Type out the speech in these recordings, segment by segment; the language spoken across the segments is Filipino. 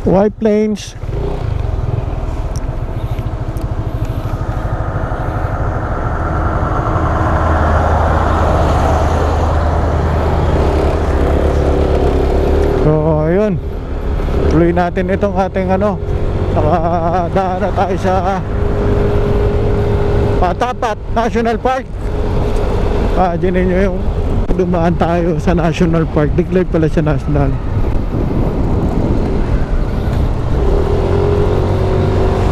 White Plains. So ayun, tuloy natin itong ating nakadaan na tayo sa Patapat National Park. Diyan nyo yung dumaan tayo sa National Park. Declared pala siya national.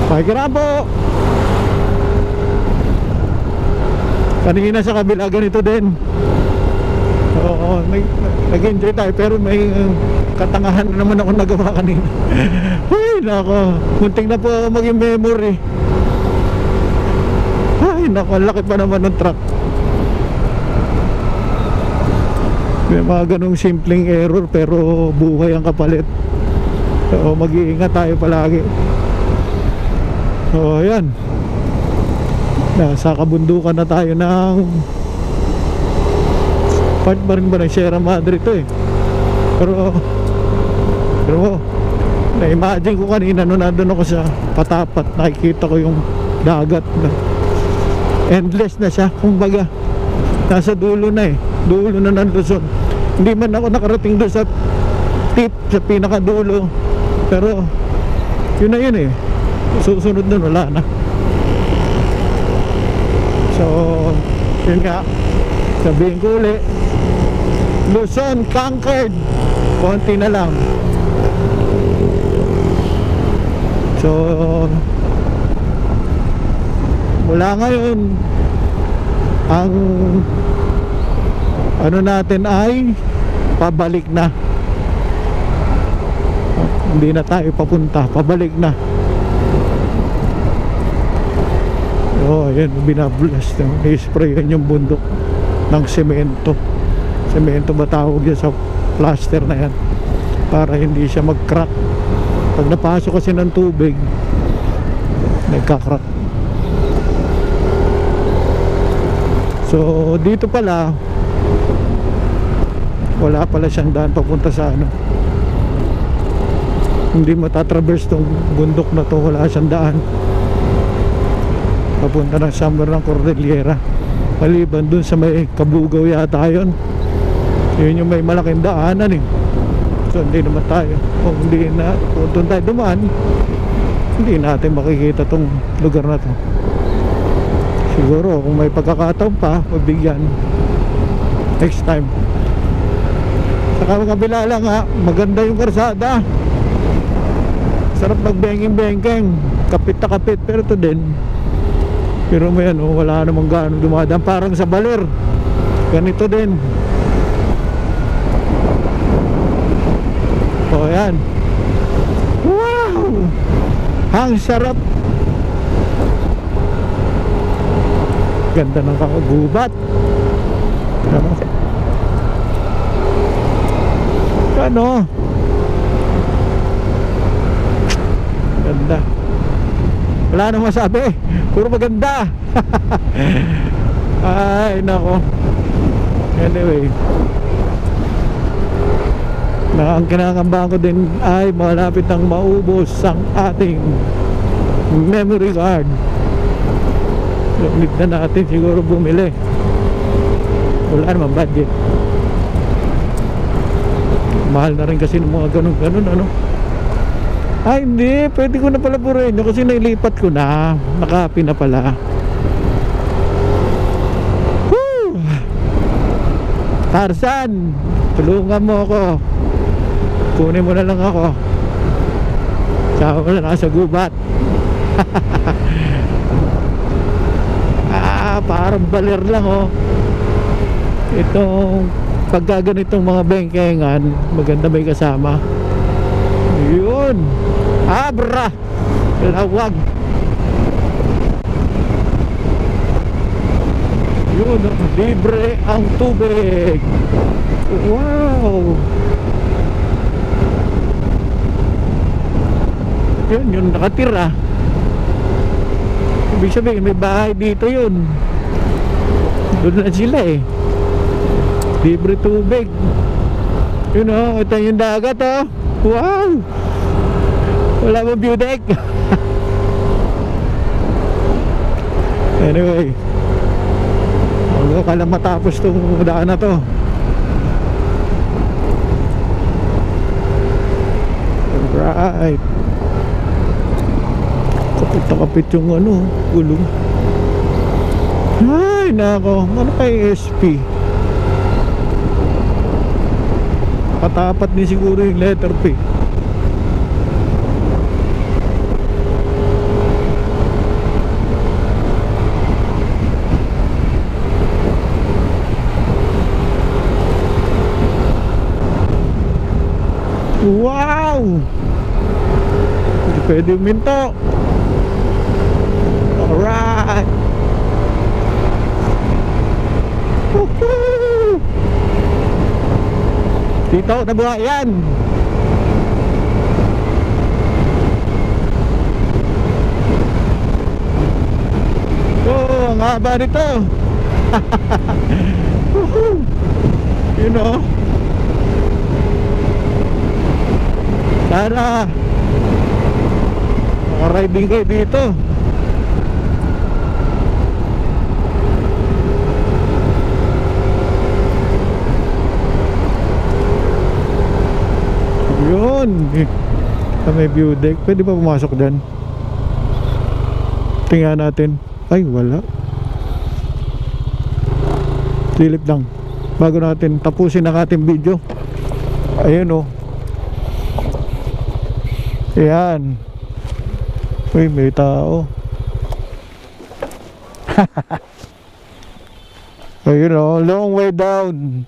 Pakikirabo. Kanina sa kabila ganito din. Oo, nag-enjoy tayo pero may katangahan na naman ako nagawa kanina. Ay nako, munting na po maging memory. Ay nako, laki pa naman ng truck. May mga ganong simpleng error pero buhay ang kapalit. So mag-iingat tayo palagi. So ayan, nasa kabundukan na tayo ng part ba rin ba ng Sierra Madre ito eh. Pero na-imagine ko kanina nung nandun ako sa Patapat, nakikita ko yung dagat na endless na siya, kumbaga nasa dulo na eh, dulo na ng Luzon. Hindi man ako nakarating doon sa tip, sa pinakadulo, pero yun na yun eh, susunod na wala na. So yun nga, sabihin ko ulit, Luzon conquered, konti na lang. So mula ngayon ang natin ay pabalik na. Hindi na tayo papunta, pabalik na. Oh, yan, binablast, i-sprayan yung bundok ng semento. Semento ba tawag yan sa plaster na yan, para hindi siya mag-crack. Pag napasok kasi ng tubig, nagka-crack. So dito pala wala pala siyang daan papunta sa hindi matatraverse tong bundok na to, wala siyang daan papunta ng summer ng Cordillera, maliban dun sa may Kabugaw yata yun yung may malaking daanan eh. So hindi naman tayo, kung hindi na kung tayo dumaan, hindi natin makikita tong lugar na to. Siguro kung may pagkakataon pa, magbigyan next time. Sa kabila lang maganda yung karsada, sarap magbengking-bengking, kapit na kapit, pero ito din, pero may wala namang gaano dumadaan, parang sa Baler ganito din. O yan, wow, ang sarap, ganda ng kakagubat. Ganda, wala nang masabi, puro maganda. Ay nako, anyway, ang kinakambang ko din ay malapit ang maubos ang ating memory card. Need na natin siguro bumili, wala naman budget, mahal na rin kasi ng mga ganun. Ay hindi, pwede ko na pala burin kasi nailipat ko na, nakapi na pala. Woo! Tarzan, tulungan mo ako, kunin mo na lang ako, saka mo na lang sa gubat. Parang Baler lang itong pagkaganitong mga bengkengan, maganda may kasama. Yun, abra, lawag. Yun, libre ang tubig. Wow. Yun, yung nakatira, ibig sabihin may bahay dito yun. Doon na sila eh. Libre tubig. Yun ito yung dagat Wow. Wala ba view deck? Anyway, bago ka lang matapos tong daan na to. Alright. Kapit na kapit yung ano, gulong. Ay nako, ano kay SP? Patapat din siguro yung letter P. Wow! Hindi pwede uminto. Alright! Woohoo! Dito, nabuha yan! Oh, ang haba nito! Woohoo! You know? Sana makariding kayo dito. Yun, may view deck. Pwede ba pumasok dyan? Tingnan natin. Ay wala. Silip lang bago natin tapusin ang ating video. Ayun o. Ayan. Uy, may tao. Ayun o, long way down.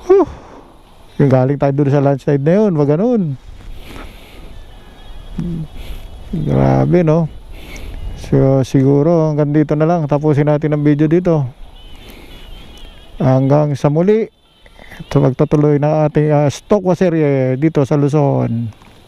Whew. Yung galing tayo doon sa landslide na yun, wag ganun. Grabe no. So siguro hanggang dito na lang. Tapusin natin ang video dito. Hanggang sa muli. So magtutuloy na ating stock waserie dito sa Luzon.